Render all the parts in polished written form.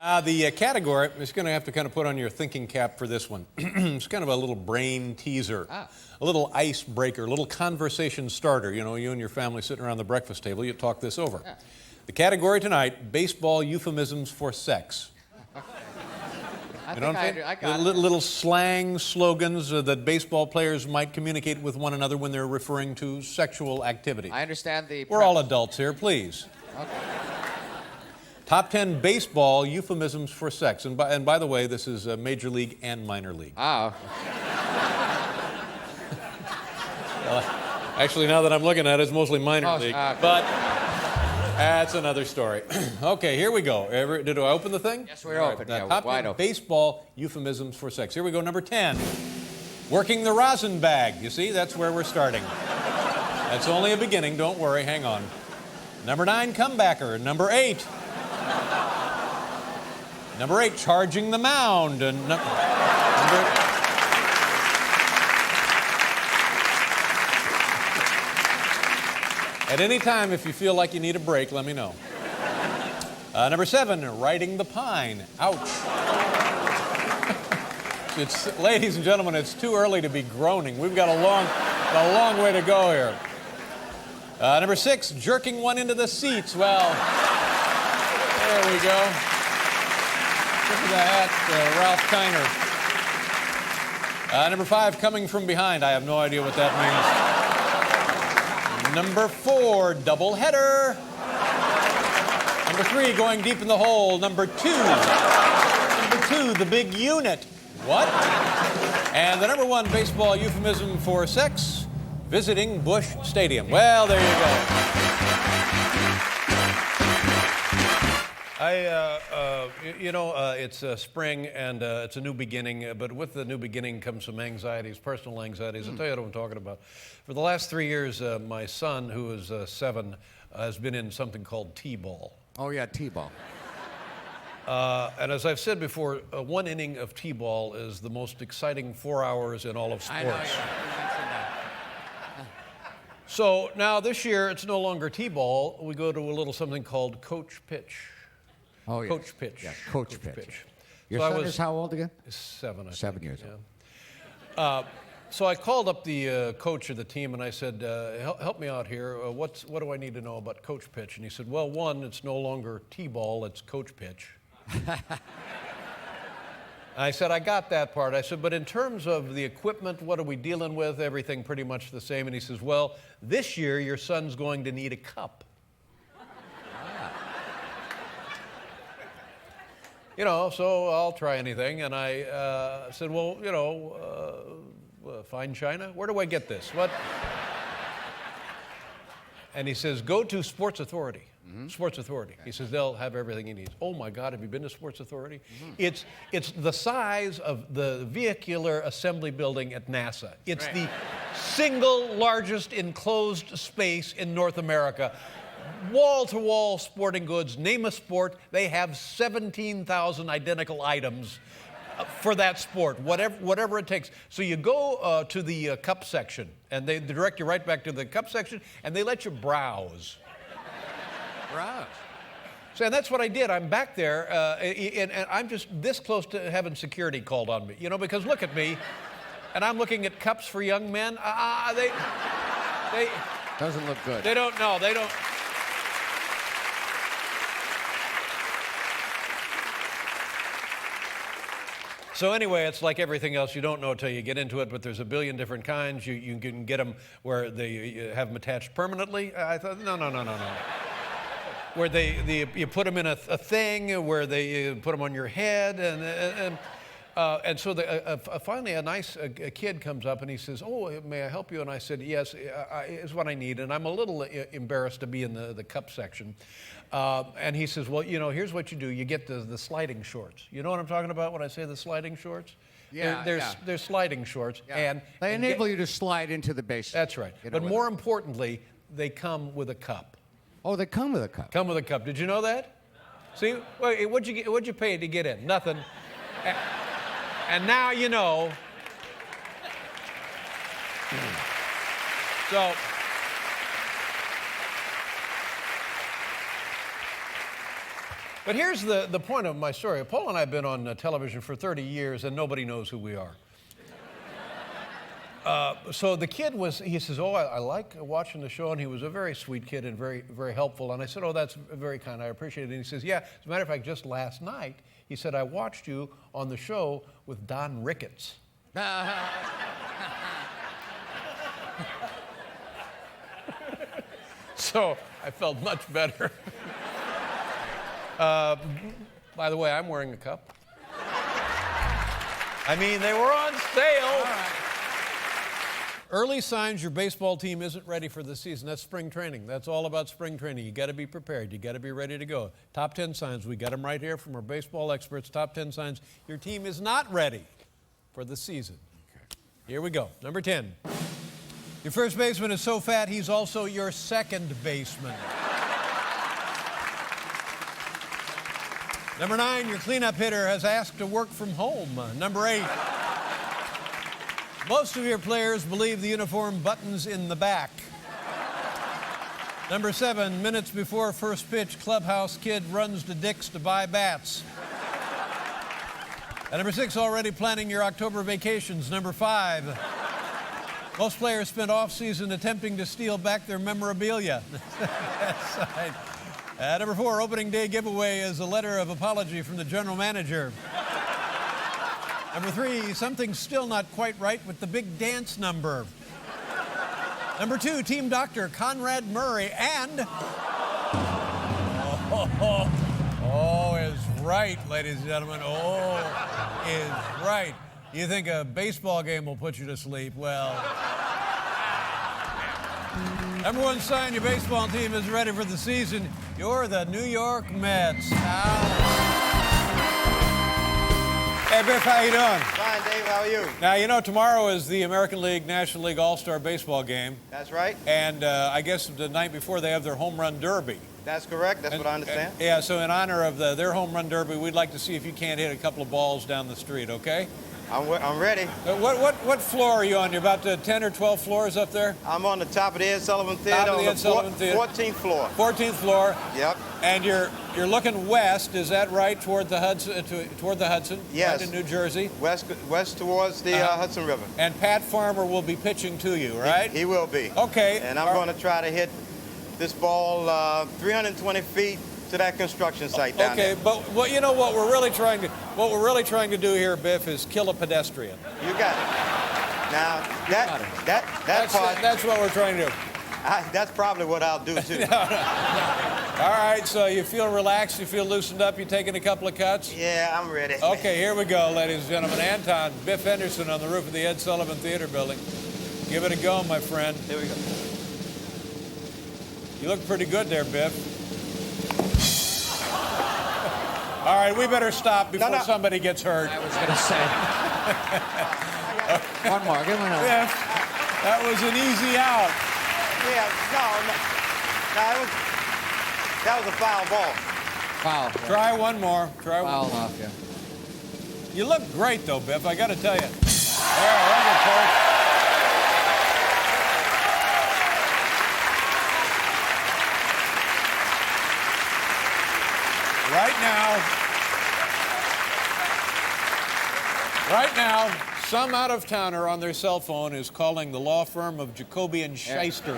The category is going to have to kind of put on your thinking cap for this one. It's kind of a little brain teaser, a little icebreaker, a little conversation starter. You know, you and your family sitting around the breakfast table, you talk this over. Yeah. The category tonight, baseball euphemisms for sex. I got it. Little slang slogans that baseball players might communicate with one another when they're referring to sexual activity. I understand the... We're all adults here, please. Okay. Top 10 baseball euphemisms for sex. And by the way, this is Major League and Minor League. Oh. Actually, now that I'm looking at it, it's mostly Minor League. But that's another story. Okay, here we go. Did I open the thing? Yes, we're open. Right. Yeah, top wide 10 open. Baseball euphemisms for sex. Here we go, number 10. Working the rosin bag. You see, that's where we're starting. That's only a beginning. Don't worry. Hang on. Number 9, comebacker. Number 8. Number 8, charging the mound. And At any time, if you feel like you need a break, let me know. Number 7, riding the pine. Ouch. Ladies and gentlemen, it's too early to be groaning. We've got a long way to go here. Number 6, jerking one into the seats. Well, there we go. Look at that, Ralph Kiner. Number 5, coming from behind. I have no idea what that means. Number 4, double header. Number 3, going deep in the hole. Number 2, the big unit. What? And the number 1 baseball euphemism for sex, visiting Busch Stadium. Well, there you go. It's spring and it's a new beginning, but with the new beginning comes some anxieties, personal anxieties. I'll tell you what I'm talking about. For the last 3 years, my son, who is 7, has been in something called T-ball. Oh, yeah, T-ball. And as I've said before, 1 inning of T-ball is the most exciting 4 hours in all of sports. I know, yeah. So now this year, it's no longer T-ball. We go to a little something called coach pitch. Oh, yeah. Coach pitch. Yeah, coach pitch. Your so son is how old again? 7, I think. 7 years old. So I called up the coach of the team and I said, help me out here. What do I need to know about coach pitch? And he said, well, 1, it's no longer T-ball, it's coach pitch. I said, I got that part. I said, but in terms of the equipment, what are we dealing with? Everything pretty much the same. And he says, well, this year your son's going to need a cup. You know, so I'll try anything. And I said, well, fine china? Where do I get this? What? And he says, go to Sports Authority. Mm-hmm. Sports Authority. Okay. He says, they'll have everything he needs. Oh, my God, have you been to Sports Authority? Mm-hmm. It's the size of the vehicular assembly building at NASA. It's the single largest enclosed space in North America. Wall-to-wall sporting goods, name a sport, they have 17,000 identical items for that sport, whatever it takes. So you go to the cup section, and they direct you right back to the cup section, and they let you browse. Browse. So and that's what I did. I'm back there, and I'm just this close to having security called on me, because look at me, and I'm looking at cups for young men. They doesn't look good. They don't know. They don't. So anyway, it's like everything else. You don't know until you get into it, but there's a billion different kinds. You can get them where they have them attached permanently. I thought, no. Where you put them in a thing, where they put them on your head, and so finally a kid comes up and he says, oh, may I help you? And I said, yes, is what I need. And I'm a little embarrassed to be in the cup section. And he says, well, here's what you do. You get the sliding shorts. You know what I'm talking about when I say the sliding shorts? Yeah, they're sliding shorts. Yeah. And they enable you to slide into the base. That's right. But more importantly, they come with a cup. Oh, they come with a cup. Come with a cup. Did you know that? See, what'd you pay to get in? Nothing. And now you know. So But here's the point of my story. Paul and I have been on television for 30 years, and nobody knows who we are. So the kid he says, oh, I like watching the show, and he was a very sweet kid and very, very helpful. And I said, oh, that's very kind, I appreciate it. And he says, yeah, as a matter of fact, just last night, he said, I watched you on the show with Don Ricketts. So I felt much better. By the way, I'm wearing a cup. I mean, they were on sale. Early signs your baseball team isn't ready for the season. That's spring training. That's all about spring training. You got to be prepared. You got to be ready to go. Top 10 signs. We got them right here from our baseball experts. Top 10 signs your team is not ready for the season. Okay. Here we go. Number 10. Your first baseman is so fat, he's also your second baseman. Number 9, your cleanup hitter has asked to work from home. Number 8, most of your players believe the uniform buttons in the back. Number 7, minutes before first pitch, clubhouse kid runs to Dick's to buy bats. And number 6, already planning your October vacations. Number 5, most players spend off-season attempting to steal back their memorabilia. That's right. Number 4, opening day giveaway is a letter of apology from the general manager. Number 3, something's still not quite right with the big dance number. Number 2, team doctor Conrad Murray and... Oh, is right, ladies and gentlemen. Oh, is right. You think a baseball game will put you to sleep? Well... Number 1 sign your baseball team is ready for the season. You're the New York Mets. Hey, Biff, how you doing? Fine, Dave. How are you? Now, you know, tomorrow is the American League, National League All-Star Baseball game. That's right. And I guess the night before they have their home run derby. That's correct. That's what I understand. Yeah, so in honor of their home run derby, we'd like to see if you can't hit a couple of balls down the street, okay? I'm ready. What floor are you on? You're about 10 or 12 floors up there? I'm on the top of the Ed Sullivan Theater. Top of the Ed Sullivan Theater. 14th floor. 14th floor. Yep. And you're looking west, is that right, toward the Hudson? Yes. Right in New Jersey. West towards the Hudson River. And Pat Farmer will be pitching to you, right? He will be. Okay. And I'm going to try to hit this ball 320 feet to that construction site down there. Okay, but you know what we're really trying to do here, Biff, is kill a pedestrian. You got it. Now That's what we're trying to do. that's probably what I'll do too. No. All right, so you feel relaxed, you feel loosened up, you taking a couple of cuts? Yeah, I'm ready. Okay, here we go, ladies and gentlemen. Anton, Biff Henderson on the roof of the Ed Sullivan Theater building. Give it a go, my friend. Here we go. You look pretty good there, Biff. All right, we better stop before somebody gets hurt. I was going to say. One more. Give him another. Biff, that was an easy out. Yeah, no, that was a foul ball. Foul. Yeah. Try one more. Try one Foul more. off, yeah. You look great, though, Biff. I got to tell you. There, there's it, folks. Right now, some out-of-towner on their cell phone is calling the law firm of Jacoby and Shyster.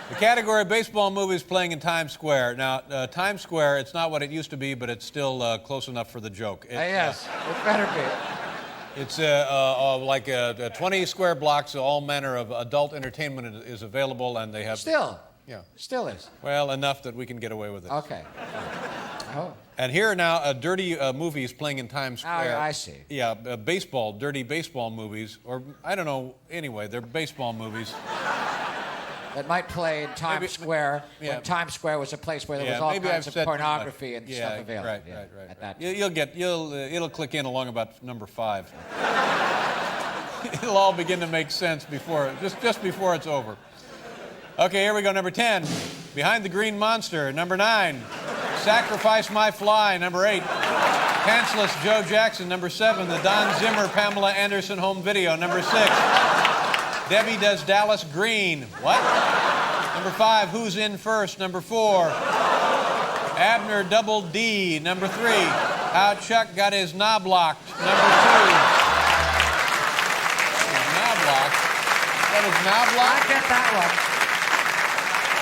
The category of baseball movies playing in Times Square. Now, Times Square, it's not what it used to be, but it's still close enough for the joke. Yes, it better be. It's like 20 square blocks, all manner of adult entertainment is available, and they have... Still? Yeah. Still is? Well, enough that we can get away with it. Okay. Oh. And here now, dirty movies playing in Times Square. Oh, I see. Yeah, dirty baseball movies, or I don't know, anyway, they're baseball movies. That might play in Times Square when Times Square was a place where there was all kinds of pornography and stuff available. Right. At that It'll click in along about number 5. It'll all begin to make sense just before it's over. Okay, here we go. Number 10, Behind the Green Monster. Number 9, Sacrifice My Fly. Number 8, Pantsless Joe Jackson. Number 7, the Don Zimmer Pamela Anderson home video. Number 6, Debbie Does Dallas Green. What? Number 5, Who's in First? Number 4, Abner Double D. Number 3, how Chuck got his knob locked. Number 2. His knob locked? That is knob locked? I get that one.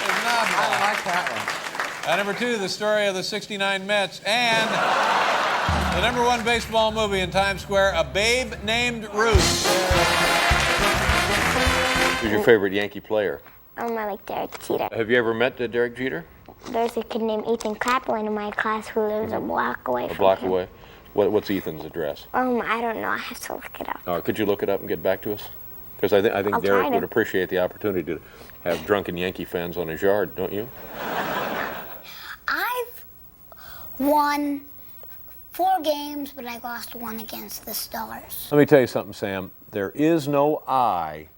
His knob locked. I like that one. Number 2, the story of the '69 Mets. And the number 1 baseball movie in Times Square, A Babe Named Ruth. Who's your favorite Yankee player? I like Derek Jeter. Have you ever met Derek Jeter? There's a kid named Ethan Clapland in my class who lives a block away from A block him. away? What's Ethan's address? I don't know. I have to look it up. Could you look it up and get back to us? Because I think I'll Derek try to. would appreciate the opportunity to have drunken Yankee fans on his yard, don't you? I've won 4 games, but I lost 1 against the Stars. Let me tell you something, Sam. There is no I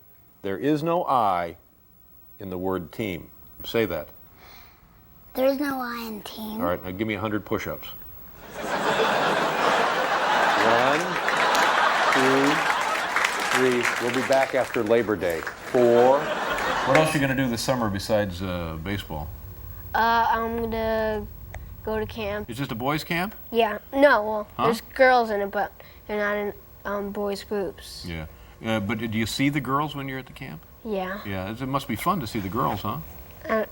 in the word team. Say that. There's no I in team. All right, now give me 100 push-ups. 1, 2, 3. We'll be back after Labor Day. 4. What else are you going to do this summer besides baseball? I'm gonna go to camp. It's just a boys' camp? Yeah. No, well, Huh? there's girls in it, but they're not in boys' groups. Yeah. But do you see the girls when you're at the camp? Yeah. Yeah, it must be fun to see the girls, huh?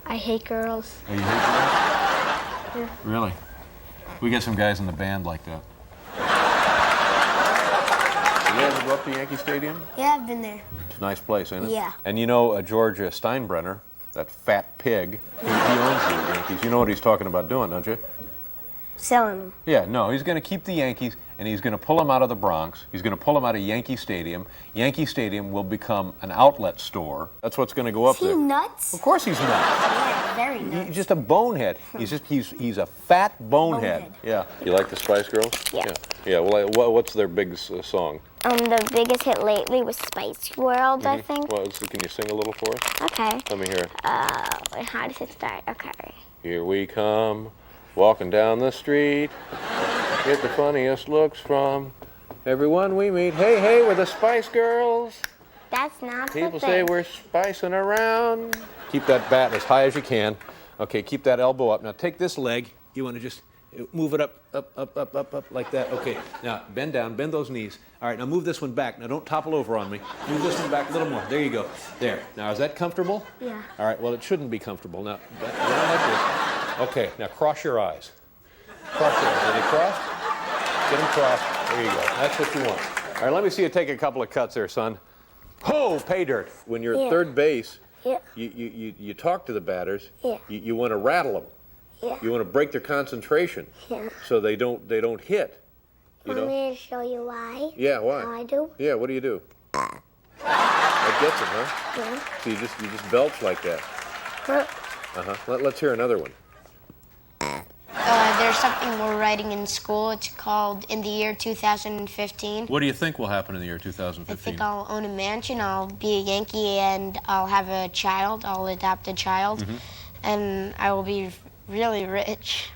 I hate girls. Oh, you hate girls? Yeah. Really? We got some guys in the band like that. You ever go up to Yankee Stadium? Yeah, I've been there. It's a nice place, ain't it? Yeah. And you know George Steinbrenner, that fat pig, he owns the Yankees. You know what he's talking about doing, don't you? Selling them. Yeah, no, he's going to keep the Yankees, and he's going to pull them out of the Bronx. He's going to pull them out of Yankee Stadium. Yankee Stadium will become an outlet store. That's what's going to go up Is he there. nuts? Of course he's nuts. Yeah, very nuts. He's just a bonehead. He's a fat bonehead. Yeah. You like the Spice Girls? Yeah. Yeah, well, what's their big song? The biggest hit lately was Spice World, I think. Well, can you sing a little for us? Okay. Let me hear it. How does it start? Okay. Here we come, walking down the street, get the funniest looks from everyone we meet. Hey, hey, we're the Spice Girls. That's not People the say thing. we're spicing around. Keep that bat as high as you can. Okay, keep that elbow up. Now take this leg. You want to just move it up, like that. Okay, now bend down, bend those knees. All right, now move this one back. Now don't topple over on me. Move this one back a little more. There you go. There. Now is that comfortable? Yeah. All right, well it shouldn't be comfortable. Now, down like this. Okay, now cross your eyes. Cross your eyes. Are they crossed? Get them crossed. There you go. That's what you want. All right, let me see you take a couple of cuts there, son. Oh, pay dirt. When you're at third base, Yeah. you talk to the batters. Yeah. You want to rattle them. Yeah. You want to break their concentration. Yeah. So they don't hit. You Want know? me to show you why? Yeah, why? How I do? Yeah, what do you do? That gets them, huh? Yeah. So you just belch like that. Huh. Let's hear another one. There's something we're writing in school. It's called In the Year 2015. What do you think will happen in the year I 2015? think I'll own a mansion, I'll be a Yankee, and I'll have a child. I'll adopt a child, and I will be really rich.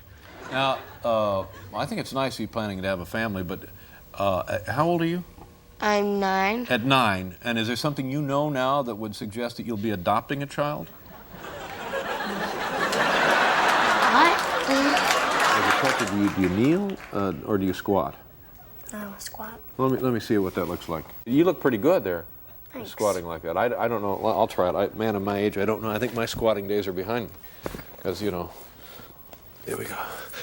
Now, I think it's nice you planning to have a family, but how old are you? I'm 9. At 9. And is there something you know now that would suggest that you'll be adopting a child? What? Do you kneel or do you squat? I don't squat. Let me see what that looks like. You look pretty good there. Thanks. Squatting like that. I don't know. Well, I'll try it. Man of my age, I don't know. I think my squatting days are behind me. Because, you know. Here we go.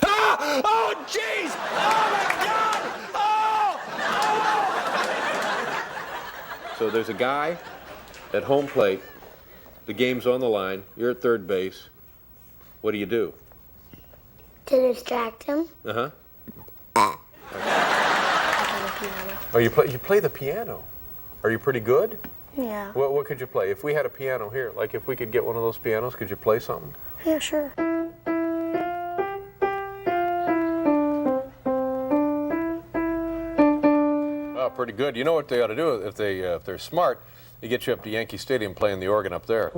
Ah! Oh, jeez! Oh, my God! Oh! So there's a guy at home plate. The game's on the line. You're at third base. What do you do? To distract him. Uh-huh. Oh, you play the piano. Are you pretty good? Yeah. What could you play? If we had a piano here, like if we could get one of those pianos, could you play something? Yeah, sure. Oh, pretty good. You know what they ought to do if they're smart? They get you up to Yankee Stadium playing the organ up there.